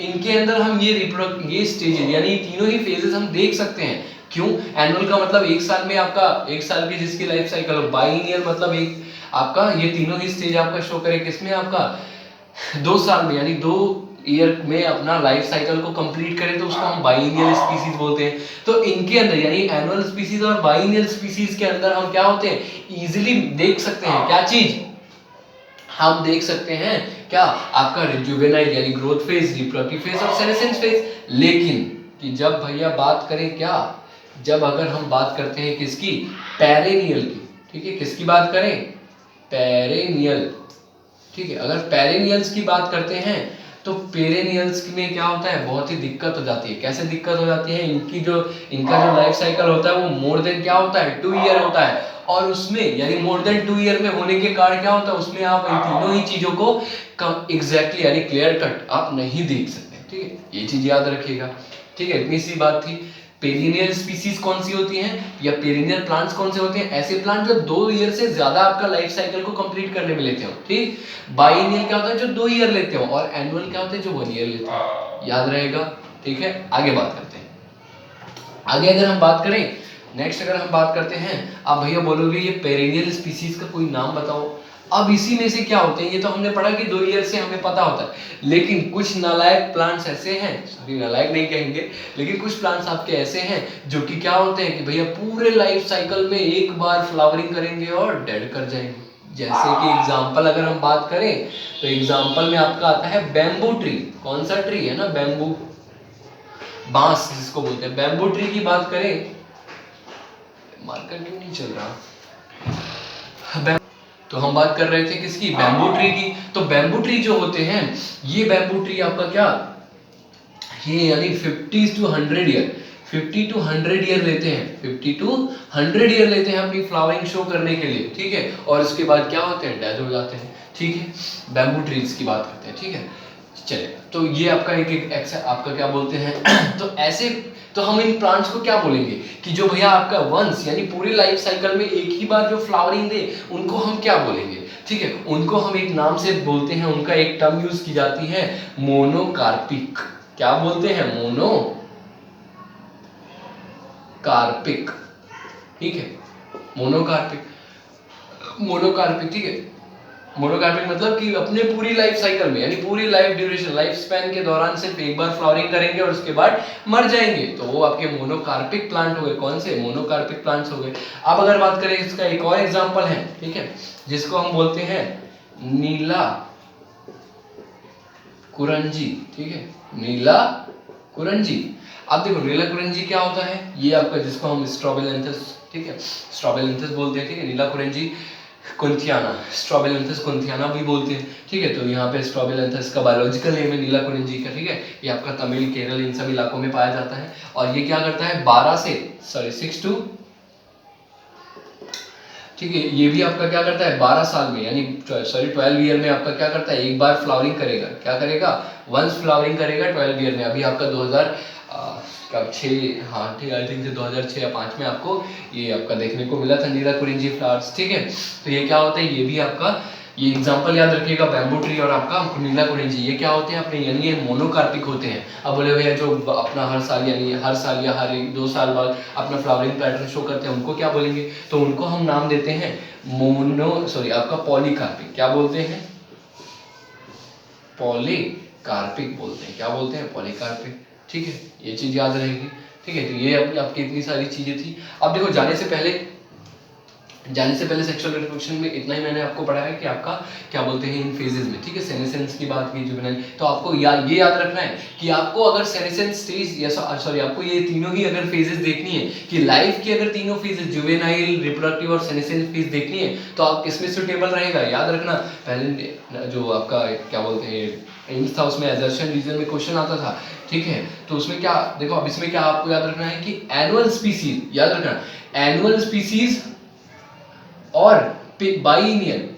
इनके अंदर हम ये स्टेजेस यानी तीनों ही फेजेस हम देख सकते हैं। क्यों, एनुअल का मतलब एक साल में आपका, एक साल की जिसकी लाइफ साइकिल हो, बाइनियल मतलब एक आपका ये तीनों ही स्टेज आपका शो करे किसमें, आपका 2 साल में, यानी 2 ईयर में अपना लाइफ साइकिल को कंप्लीट करे, तो उसको हम बाइनियल स्पीसीज बोलते हैं। तो इनके अंदर यानी एनुअल स्पीसीज और बाइनियल स्पीसीज के अंदर हम क्या होते हैं, इजीली देख सकते हैं क्या चीज, हम देख सकते हैं क्या, आपका जुवेनाइल यानी ग्रोथ फेज, रिप्रोडक्टिव फेज और सेनेसेंस फेज। लेकिन कि जब भैया बात करें क्या, जब अगर हम बात करते हैं किसकी, पेरेनियल की, ठीक है, किसकी बात करें, पेरेनियल, ठीक है। अगर पेरेनियल्स की बात करते हैं तो पेरेनियल्स में क्या होता है, बहुत ही दिक्कत हो जाती है। कैसे दिक्कत हो जाती है, इनका जो लाइफ साइकिल होता है वो मोर देन क्या होता है, 2 ईयर होता है, और उसमें यानी मोर देन 2 ईयर में होने के कारण क्या होता है, उसमें आप इन तीनों ही चीजों को एग्जैक्टली यानी क्लियर कट आप नहीं देख सकते, ठीक है, ये चीज याद रखिएगा, ठीक है। इतनी सी बात थी। पेरिनियल स्पीसीज कौन सी होती हैं या पेरिनियल प्लांट्स कौन से होते हैं? ऐसे प्लांट जो 2 ईयर से ज्यादा आपका लाइफ साइकिल को कंप्लीट करने में लेते हो, ठीक। बाइनियल क्या होता है? जो 2 ईयर लेते हो, और एनुअल क्या होता है? जो 1 ईयर लेते हो। याद रहेगा, ठीक है। आगे बात करते हैं। आगे अगर हम बात करें, नेक्स्ट अगर हम बात करते हैं, आप भैया बोलोगे ये पेरिनियल स्पीसीज का कोई नाम बताओ। अब इसी में से क्या होते हैं, ये तो हमने पढ़ा कि 2 ईयर से हमें पता होता है, लेकिन कुछ नालायक प्लांट्स ऐसे हैं, सॉरी नालायक नहीं कहेंगे, लेकिन कुछ प्लांट्स आपके ऐसे हैं जो कि क्या होते हैं कि भैया पूरे लाइफ साइकिल में एक बार फ्लावरिंग करेंगे और डेड कर जाएंगे। जैसे कि एग्जाम्पल अगर हम बात करें तो एग्जाम्पल में आपका आता है बैम्बू ट्री। कौन सा ट्री है ना? बैम्बू, बांस जिसको बोलते हैं। बैम्बू ट्री की बात करें, मार्कर क्यों नहीं चल रहा? तो हम बात कर रहे थे किसकी? बैम्बू ट्री की। तो बैम्बू ट्री जो होते हैं, ये बैम्बू ट्री आपका क्या, ये यानी 50 to 100 ईयर, 50 to 100 ईयर लेते हैं, 50 to 100 ईयर लेते हैं अपनी फ्लावरिंग शो करने के लिए, ठीक है। और उसके बाद क्या होते हैं? डेथ हो जाते हैं, ठीक है। बैम्बू ट्रीज की बात करते हैं, ठीक है। चलिए, तो ये आपका एक आपका क्या बोलते हैं तो ऐसे, तो हम इन प्लांट्स को क्या बोलेंगे कि जो भैया आपका वंस यानी पूरी लाइफ साइकिल में एक ही बार जो फ्लावरिंग दे, उनको हम क्या बोलेंगे? ठीक है, उनको हम एक नाम से बोलते हैं, उनका एक टर्म यूज की जाती है, मोनोकार्पिक। क्या बोलते हैं? मोनोकार्पिक, ठीक है। मोनोकार्पिक, मोनोकार्पिक, ठीक है। मोनोकार्पिक मतलब कि अपने पूरी लाइफ साइकिल में यानी पूरी लाइफ ड्यूरेशन, लाइफ स्पैन के दौरान सिर्फ एक बार फ्लावरिंग करेंगे और उसके बाद मर जाएंगे, तो वो आपके मोनोकार्पिक प्लांट हो गए। कौन से? मोनोकार्पिक प्लांट्स हो गए। अब अगर बात करें, इसका एक और एग्जांपल है, ठीक है, जिसको हम बोलते हैं नीला कुरंजी, ठीक है। नीला कुरंजी। अब देखो नीला कुरंजी क्या होता है? ये आपका जिसको हम स्ट्रॉबिलेंथस, ठीक है, स्ट्रॉबिलेंथस बोलते हैं, ठीक है। नीला कुरंजी कुंथियाना, स्ट्रॉबिलेंथस कुंथियाना भी बोलते हैं, ठीक है। तो यहाँ पे स्ट्रॉबिलेंथस का बायोलॉजिकल नेम है नीला कुरंजी का, ठीक है। ये आपका तमिल, केरल, इन सब इलाकों में पाया जाता है। और ये क्या करता है? 6 to, ठीक है, ये भी आपका क्या करता है? 12 साल में यानी 12 ईयर में आपका क्या करता है? एक बार फ्लावरिंग करेगा। क्या करेगा? वंस फ्लावरिंग करेगा 12 ईयर में। अभी आपका 2006, हाँ ठीक, आई थिंक 2006 या 5 में आपको ये आपका देखने को मिला था नीला कुरिंजी फ्लावर्स, ठीक है। तो ये क्या होता है? ये भी आपका, ये एग्जांपल याद रखिएगा, बैम्बू ट्री और आपका नीला कुरिंजी, ये क्या होते हैं अपने, यानी ये मोनोकार्पिक होते हैं। अब बोले भैया जो अपना हर साल यानी हर साल या हर 1-2 साल बाद अपना फ्लावरिंग पैटर्न शो करते हैं, उनको क्या बोलेंगे? तो उनको हम नाम देते हैं आपका पॉलीकार्पिक। क्या बोलते हैं? पॉलीकार्पिक बोलते हैं। क्या बोलते हैं? पॉलीकार्पिक, ठीक है। ये चीज याद रहेगी, ठीक है। तो ये अपनी आपकी इतनी सारी चीजें थी। अब देखो जाने से पहले सेक्सुअल रिप्रोडक्शन में इतना ही मैंने आपको पढ़ाया कि आपका क्या बोलते हैं इन फेजेस में, ठीक है। सेनेसेंस की बात की, जुवेनाइल, तो आपको ये याद रखना है कि आपको अगर सेनेसेंस स्टेज या सॉरी आपको ये तीनों ही अगर फेजेस देखनी है कि लाइफ की अगर तीनों फेजेस जुवेनाइल, रिप्रोडक्टिव और सेनेसेंस फेज देखनी है, तो आप किसमें सुटेबल रहेगा? याद रखना, पहले जो आपका क्या बोलते हैं एम्स था, उसमें एजर्शन रीजन में क्वेश्चन आता था, ठीक है। तो उसमें क्या देखो, अब इसमें क्या आपको याद रखना है कि एनुअल स्पीसीज, याद रखना एनुअल स्पीसीज और बाइनियल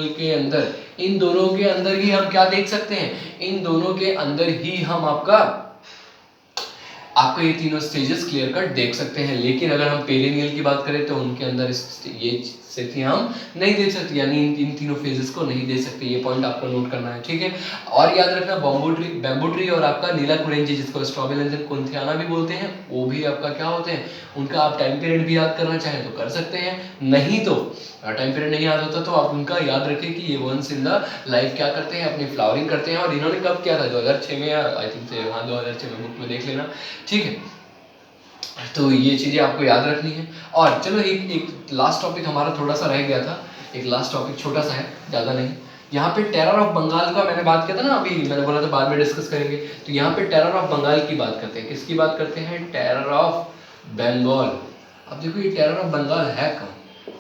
के अंदर इन दोनों के अंदर ही हम क्या देख सकते हैं? इन दोनों के अंदर ही हम आपका ये तीनों स्टेजेस क्लियर कट देख सकते हैं। लेकिन अगर हम पेरिनियल की बात करें तो उनके अंदर ये स्थिति हम नहीं दे सकते, यानी इन तीनों फेजेस को नहीं दे सकते। ये पॉइंट आपको नोट करना है, ठीक है। और याद रखना बैम्बू ट्री और आपका नीला कुरेंजी, जिसको स्ट्रॉबिलेंथस कुंथियाना भी बोलते हैं, वो भी आपका क्या होते हैं? उनका आप टाइम पीरियड भी याद करना चाहें तो कर सकते हैं, नहीं तो टाइम पीरियड नहीं याद होता तो आप उनका याद रखें कि ये वंस इन द लाइफ क्या करते हैं? अपनी फ्लावरिंग करते हैं। और इन्होंने कब किया था? 2006 में, या आई थिंक से हाँ 2006 में, बुक में देख लेना, ठीक है। तो ये चीजें आपको याद रखनी है। और चलो एक लास्ट टॉपिक हमारा थोड़ा सा रह गया था, एक लास्ट टॉपिक छोटा सा है, ज़्यादा नहीं। यहाँ पे टेरर ऑफ बंगाल का मैंने बात किया था ना, अभी मैंने बोला था बाद में डिस्कस करेंगे। तो यहाँ पे टेरर ऑफ बंगाल की बात करते हैं। किसकी बात करते हैं? Terror of Bengal. अब देखो ये टेरर ऑफ बंगाल है कौन?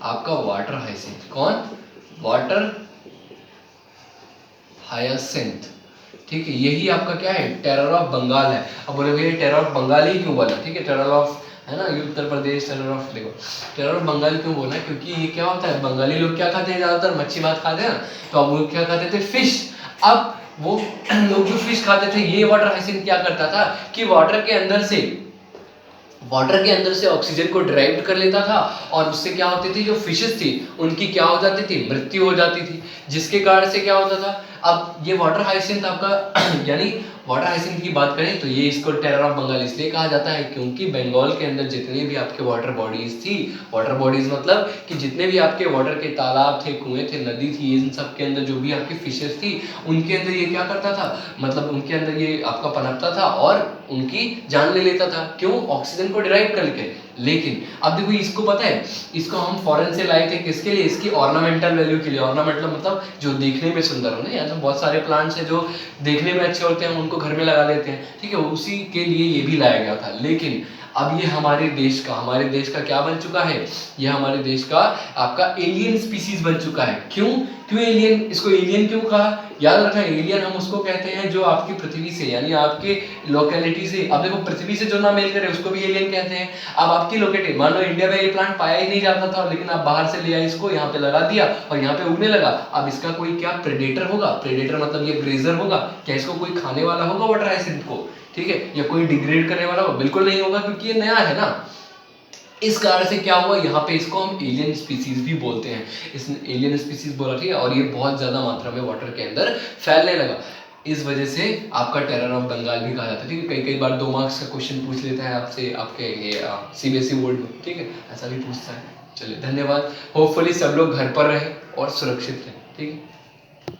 आपका वाटर हाइसिंथ। कौन? वाटर हायासिंथ, ठीक है। यही आपका क्या है? टेरर ऑफ बंगाल है। अब बोले भैया टेरर ऑफ बंगाल ही क्यों बोला? ठीक है, टेरर ऑफ है ना, ये उत्तर प्रदेश, टेरर ऑफ, देखो टेरर ऑफ बंगाल क्यों बोला? क्योंकि ये क्या होता है, बंगाली लोग क्या खाते हैं? ज्यादातर मच्छी भात खाते हैं ना, तो अब वो क्या खाते थे? फिश। अब वो लोग जो फिश खाते थे, ये वाटर हाइसिंथ क्या करता था कि वाटर के अंदर से ऑक्सीजन को ड्राइव कर लेता था, और उससे क्या होती थी, जो फिशेस थी उनकी क्या हो जाती थी, मृत्यु हो जाती थी, जिसके कारण से क्या होता था। अब ये वाटर हाइसिंथ आपका यानी वाटर हाइसिंथ की बात करें तो ये इसको टेरर ऑफ बंगाल इसलिए कहा जाता है क्योंकि बंगाल के अंदर जितने भी आपके वाटर बॉडीज थी, वाटर बॉडीज मतलब कि जितने भी आपके वाटर के तालाब थे, कुएं थे, नदी थी, इन सब के अंदर जो भी आपकी फिशेस थी, उनके अंदर ये क्या करता था, मतलब उनके अंदर ये आपका पनपता था और उनकी जान ले लेता था। क्यों? ऑक्सीजन को डिराइव करके। लेकिन अब देखो, इसको पता है, इसको हम फॉरेन से लाए थे किसके लिए, इसकी ऑर्नामेंटल वैल्यू के लिए। ऑर्नामेंटल मतलब जो देखने में सुंदर हो ना, या तो बहुत सारे प्लांट्स हैं जो देखने में अच्छे होते हैं, हम उनको घर में लगा लेते हैं, ठीक है, उसी के लिए ये भी लाया गया था। लेकिन अब ये हमारे देश का क्या बन चुका है, ये हमारे देश का आपका एलियन स्पीसीज बन चुका है। क्यों एलियन, इसको एलियन क्यों कहा? याद रखना, एलियन हम उसको कहते हैं जो आपकी पृथ्वी से यानी आपके लोकेलिटी से, अब देखो पृथ्वी से जो ना मेल करे उसको भी एलियन कहते हैं। अब आपकी लोकेलिटी, मान लो इंडिया में ये प्लांट पाया ही नहीं जाता था, लेकिन आप बाहर से ले आए, इसको यहाँ पे लगा दिया और यहाँ पे उगने लगा। अब इसका कोई क्या प्रेडेटर होगा, प्रेडेटर मतलब ये ग्रेजर होगा, क्या इसको कोई खाने वाला होगा वाटर हाइसिंथ को, ठीक है, या कोई डिग्रेड करने वाला होगा? बिल्कुल नहीं होगा, क्योंकि ये नया है ना। इस कारण से क्या हुआ, यहाँ पे इसको हम एलियन स्पीसीज भी बोलते हैं। इस एलियन स्पीसीज बोला, ठीक है, और ये बहुत ज्यादा मात्रा में वाटर के अंदर फैलने लगा। इस वजह से आपका टेरर ऑफ बंगाल भी कहा जाता है, ठीक है। कई बार 2 मार्क्स का क्वेश्चन पूछ लेता है आपसे, आपके ये सीबीएसई बोर्ड में, ठीक है, ऐसा भी पूछता है। चलिए, धन्यवाद। होपफुली सब लोग घर पर रहे और सुरक्षित रहे, ठीक है।